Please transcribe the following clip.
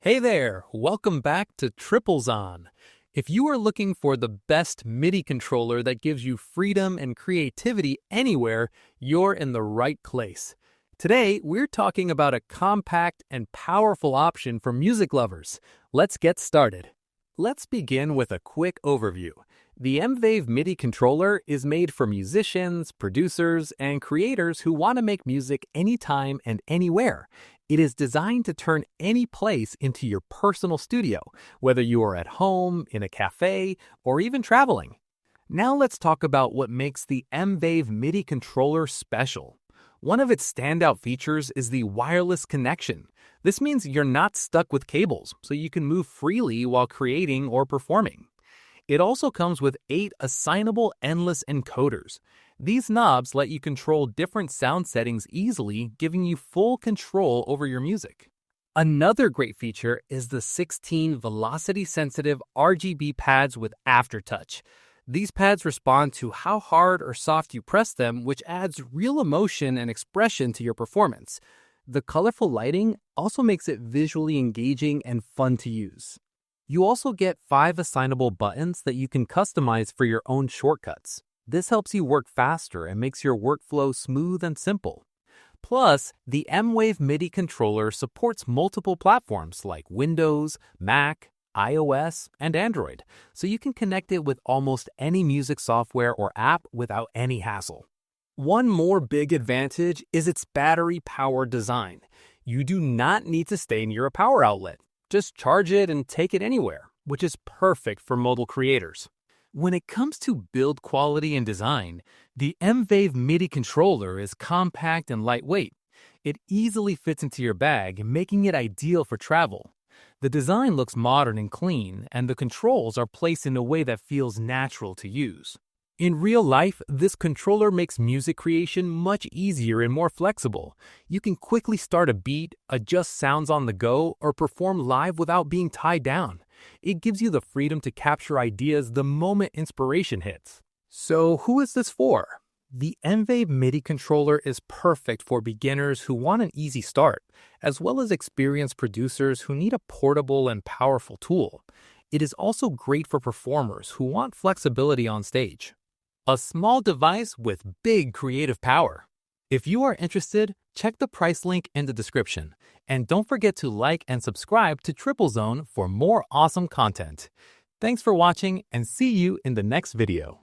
Hey there, welcome back to Triplezon. If you are looking for the best MIDI controller that gives you freedom and creativity anywhere, you're in the right place. Today, we're talking about a compact and powerful option for music lovers. Let's get started. Let's begin with a quick overview. The M-Wave MIDI controller is made for musicians, producers, and creators who want to make music anytime and anywhere. It is designed to turn any place into your personal studio, whether you are at home, in a cafe, or even traveling. Now let's talk about what makes the M-Wave MIDI controller special. One of its standout features is the wireless connection. This means you're not stuck with cables, so you can move freely while creating or performing. It also comes with 8 assignable endless encoders. These knobs let you control different sound settings easily, giving you full control over your music. Another great feature is the 16 velocity-sensitive RGB pads with aftertouch. These pads respond to how hard or soft you press them, which adds real emotion and expression to your performance. The colorful lighting also makes it visually engaging and fun to use. You also get 5 assignable buttons that you can customize for your own shortcuts. This helps you work faster and makes your workflow smooth and simple. Plus, the M-Wave MIDI controller supports multiple platforms like Windows, Mac, iOS, and Android, so you can connect it with almost any music software or app without any hassle. One more big advantage is its battery-powered design. You do not need to stay near a power outlet. Just charge it and take it anywhere, which is perfect for mobile creators. When it comes to build quality and design, the M-Wave MIDI controller is compact and lightweight. It easily fits into your bag, making it ideal for travel. The design looks modern and clean, and the controls are placed in a way that feels natural to use. In real life, this controller makes music creation much easier and more flexible. You can quickly start a beat, adjust sounds on the go, or perform live without being tied down. It gives you the freedom to capture ideas the moment inspiration hits. So who is this for? The M-Wave MIDI controller is perfect for beginners who want an easy start, as well as experienced producers who need a portable and powerful tool. It is also great for performers who want flexibility on stage. A small device with big creative power. If you are interested, check the price link in the description. And don't forget to like and subscribe to Triplezon for more awesome content. Thanks for watching and see you in the next video.